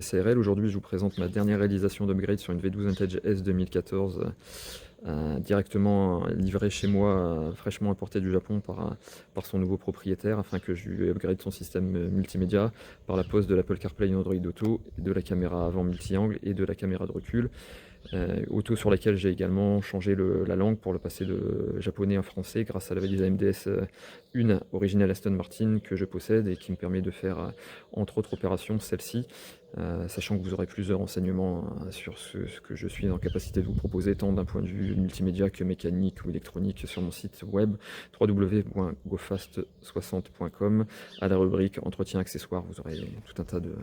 CRL. Aujourd'hui, je vous présente ma dernière réalisation d'upgrade sur une V12 Vintage S 2014, directement livrée chez moi, fraîchement importée du Japon par son nouveau propriétaire, afin que je lui upgrade son système multimédia par la pose de l'Apple CarPlay et Android Auto, de la caméra avant multi-angle et de la caméra de recul. Auto sur laquelle j'ai également changé la langue pour le passer de japonais à français grâce à la valise AMDS 1 originale Aston Martin que je possède et qui me permet de faire entre autres opérations celle-ci, sachant que vous aurez plusieurs renseignements sur ce que je suis en capacité de vous proposer tant d'un point de vue multimédia que mécanique ou électronique sur mon site web www.gofast60.com. à la rubrique entretien accessoires, vous aurez tout un tas de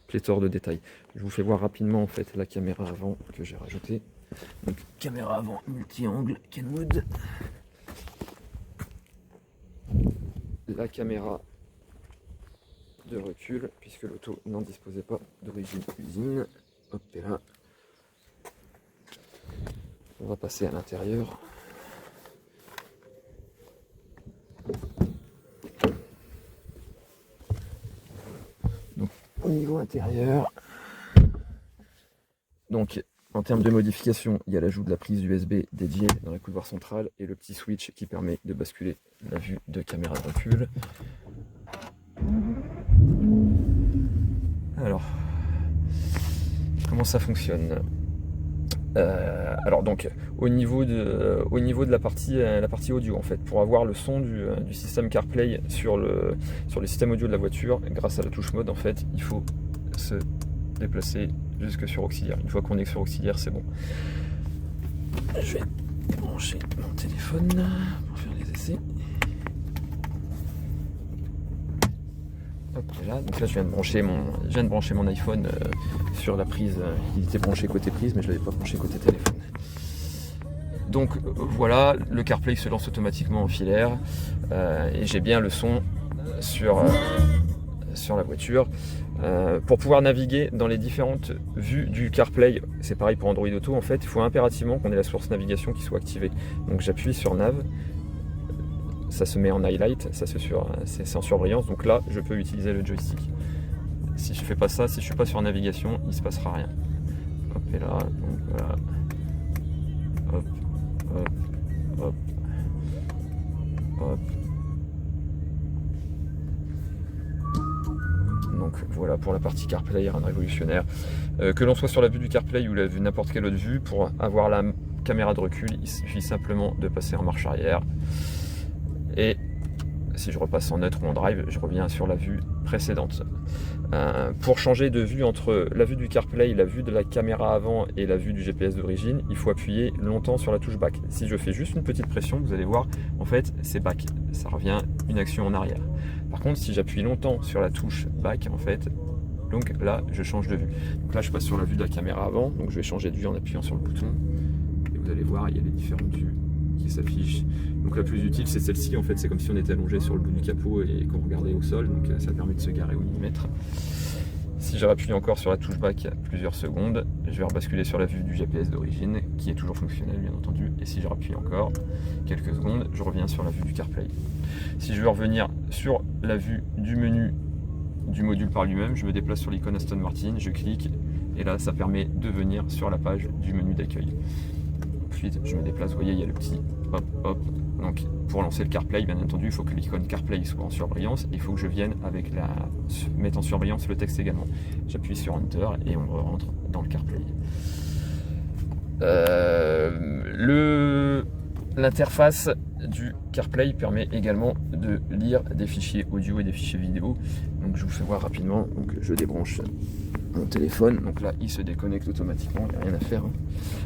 pléthore de détails. Je vous fais voir rapidement en fait la caméra avant que j'ai rajoutée. Donc caméra avant multi-angle Kenwood. La caméra de recul, puisque l'auto n'en disposait pas d'origine usine. Hop, et là. On va passer à l'intérieur. Donc au niveau intérieur, donc en termes de modification, il y a l'ajout de la prise USB dédiée dans la couloir centrale et le petit switch qui permet de basculer la vue de caméra de recul. Alors, comment ça fonctionne? Alors donc au niveau de la partie audio en fait, pour avoir le son du système CarPlay sur le système audio de la voiture, grâce à la touche mode en fait, il faut se déplacer jusque sur auxiliaire. Une fois qu'on est sur auxiliaire, c'est bon. Je vais brancher mon téléphone pour faire les essais. Hop, et là, donc là je viens de brancher mon iPhone sur la prise. Il était branché côté prise, mais je ne l'avais pas branché côté téléphone. Donc voilà, le CarPlay se lance automatiquement en filaire et j'ai bien le son sur la voiture. Pour pouvoir naviguer dans les différentes vues du CarPlay, c'est pareil pour Android Auto, en fait, il faut impérativement qu'on ait la source navigation qui soit activée. Donc j'appuie sur Nav, ça se met en highlight, c'est en surbrillance, donc là je peux utiliser le joystick. Si je fais pas ça, si je suis pas sur navigation, il se passera rien. Hop, et là, donc voilà. Hop, hop, hop, hop. Donc voilà pour la partie CarPlay, rien de révolutionnaire. Que l'on soit sur la vue du CarPlay ou la vue n'importe quelle autre vue, pour avoir la caméra de recul, il suffit simplement de passer en marche arrière. Et si je repasse en neutre ou en drive, je reviens sur la vue précédente. Pour changer de vue entre la vue du CarPlay, la vue de la caméra avant et la vue du GPS d'origine, il faut appuyer longtemps sur la touche back. Si je fais juste une petite pression, vous allez voir, en fait, c'est back. Ça revient une action en arrière. Par contre, si j'appuie longtemps sur la touche back, en fait, donc là, je change de vue. Donc là, je passe sur la vue de la caméra avant, donc je vais changer de vue en appuyant sur le bouton. Et vous allez voir, il y a les différentes vues qui s'affichent. Donc la plus utile, c'est celle-ci. En fait, c'est comme si on était allongé sur le bout du capot et qu'on regardait au sol. Donc ça permet de se garer au millimètre. Si je rappuie encore sur la touche back plusieurs secondes, je vais rebasculer sur la vue du GPS d'origine, qui est toujours fonctionnelle bien entendu. Et si je rappuie encore quelques secondes, je reviens sur la vue du CarPlay. Si je veux revenir sur la vue du menu du module par lui-même, je me déplace sur l'icône Aston Martin, je clique, et là ça permet de venir sur la page du menu d'accueil. Ensuite, je me déplace, vous voyez, il y a le petit hop hop. Donc pour lancer le CarPlay, bien entendu, il faut que l'icône CarPlay soit en surbrillance. Il faut que je vienne mettre en surbrillance le texte également. J'appuie sur Enter et on rentre dans le CarPlay. L'interface du CarPlay permet également de lire des fichiers audio et des fichiers vidéo. Donc je vous fais voir rapidement. Donc je débranche mon téléphone, donc là il se déconnecte automatiquement, il n'y a rien à faire.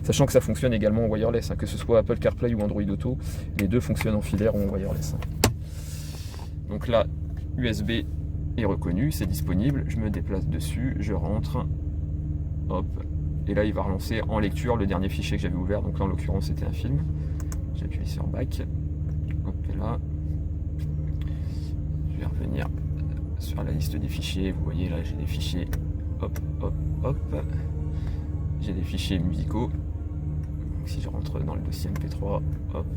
Sachant que ça fonctionne également en wireless, que ce soit Apple CarPlay ou Android Auto, les deux fonctionnent en filaire ou en wireless. Donc là, USB est reconnu, c'est disponible, je me déplace dessus, je rentre, hop, et là il va relancer en lecture le dernier fichier que j'avais ouvert, donc là en l'occurrence c'était un film. J'appuie sur Back, hop, et là, je vais revenir sur la liste des fichiers, vous voyez là j'ai des fichiers. Hop, hop, hop. J'ai des fichiers musicaux. Donc si je rentre dans le dossier MP3, hop.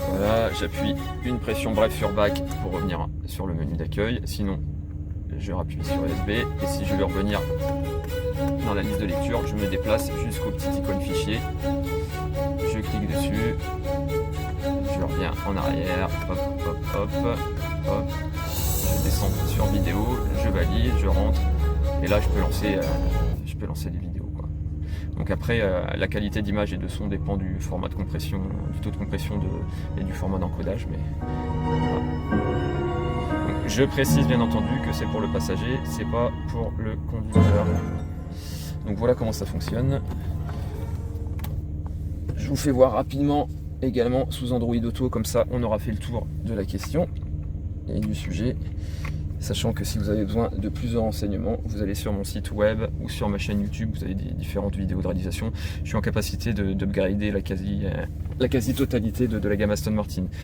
Voilà, j'appuie une pression brève sur Back pour revenir sur le menu d'accueil. Sinon, je rappuie sur USB. Et si je veux revenir dans la liste de lecture, je me déplace jusqu'au petit icône fichier. Je clique dessus. Je reviens en arrière. Hop, hop, hop, hop. Je descends sur vidéo. Je valide, je rentre. Et là, je peux lancer des vidéos, quoi. Donc après, la qualité d'image et de son dépend du format de compression, du taux de compression et du format d'encodage. Mais voilà. Donc, je précise bien entendu que c'est pour le passager, c'est pas pour le conducteur. Donc voilà comment ça fonctionne. Je vous fais voir rapidement également sous Android Auto, comme ça on aura fait le tour de la question et du sujet. Sachant que si vous avez besoin de plus de renseignements, vous allez sur mon site web ou sur ma chaîne YouTube, vous avez des différentes vidéos de réalisation. Je suis en capacité d'upgrader la quasi-totalité de la gamme Aston Martin.